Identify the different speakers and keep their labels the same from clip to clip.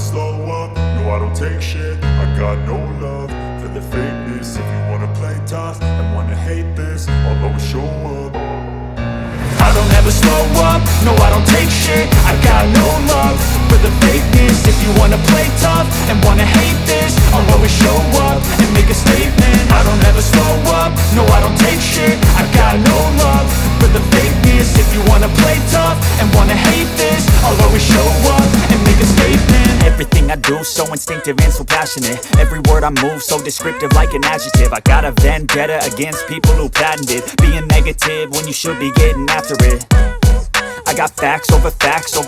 Speaker 1: slow up, no I don't take shit. I got no love for the fakeness. If you wanna play tough and wanna hate this, I'll always show up. I don't ever slow up, no I don't take shit. I got no love for the fakeness. If you wanna play tough and wanna hate this, I'll always show up and make a statement. I don't ever slow up, no I don't take shit. I got no love for the fakeness. If you wanna play tough and wanna hate this, I'll always show up and make a statement.
Speaker 2: Everything I do so instinctive and so passionate. Every word I move so descriptive like an adjective. I got a vendetta against people who patented being negative when you should be getting after it. I got facts over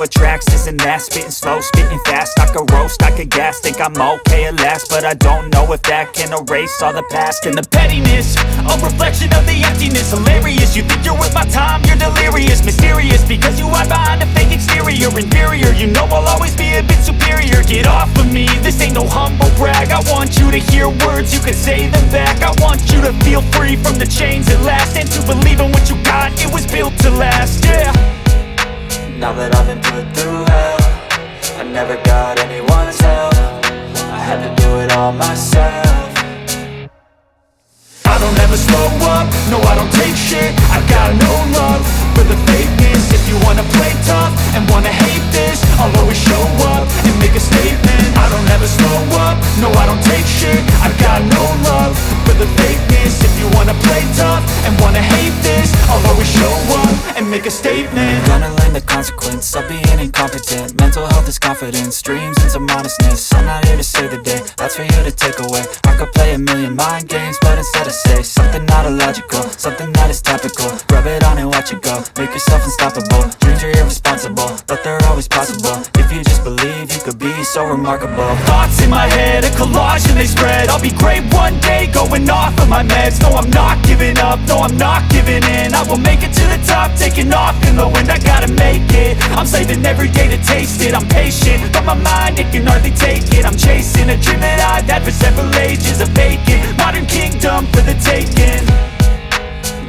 Speaker 2: tracks, this and that. Spitting slow, spitting fast, I could roast, I could gas. Think I'm okay at last, but I don't know if that can erase all the past. And the pettiness, a reflection of the emptiness. Hilarious, you think you're worth my time, you're delirious. Mysterious, because you hide behind a fake exterior. Inferior, you know I'll always be a bit superior. Get off of me, this ain't no humble brag. I want you to hear words, you can say them back. I want you to feel free from the chains at last, and to believe in what you got, it was built to last, yeah.
Speaker 3: Now that I've been put through hell, I never got anyone's help. I had to do it all myself.
Speaker 1: I don't ever slow up, no I don't take shit. I got no love for the fakeness. If you wanna play tough and wanna hate this, I'll always show up and make a statement. I don't ever slow up, no I don't take shit. I got no love for the fakeness. If you wanna play tough and wanna hate this, I'll always show up and make a statement.
Speaker 3: Gonna learn the consequence of being incompetent. Mental health is confidence, dreams and some modestness. I'm not here to save the day, that's for you to take away. I could play a million mind games, but instead I say something not illogical, something that is topical. Rub it on and watch it go, make yourself unstoppable. Dreams are irresponsible, but they're always possible. If you just believe, you could be so remarkable.
Speaker 2: Thoughts in my head, a collage and they spread. I'll be great one day, going off of my meds. No, I'm not giving up, no, I'm not giving in. I will make it to the top, taking off in the wind. I gotta make it, I'm saving every day to taste it. I'm patient, but my mind, it can hardly take it. I'm chasing a dream that I've had for several ages. A vacant, modern kingdom for the taking.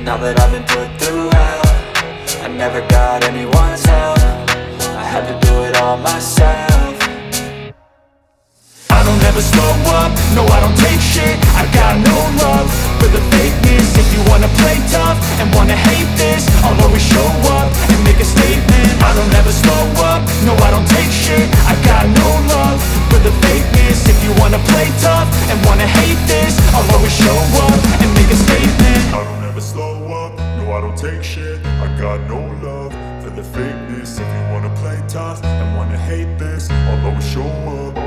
Speaker 3: Now that I've been put through hell, I never got anyone's help. I had to do it all myself.
Speaker 1: I don't ever slow up, no I don't take shit. I got no love for the fakeness. If you wanna play tough and wanna hate this, I'll always show up and make a statement. I don't ever slow up, no I don't take shit. I got no love for the fakeness. If you wanna play tough and wanna hate this, I'll always show up and make a statement. I don't ever slow up, no I don't take shit. I got no love for the fakeness. If you wanna play tough and wanna hate this, I'll always show up.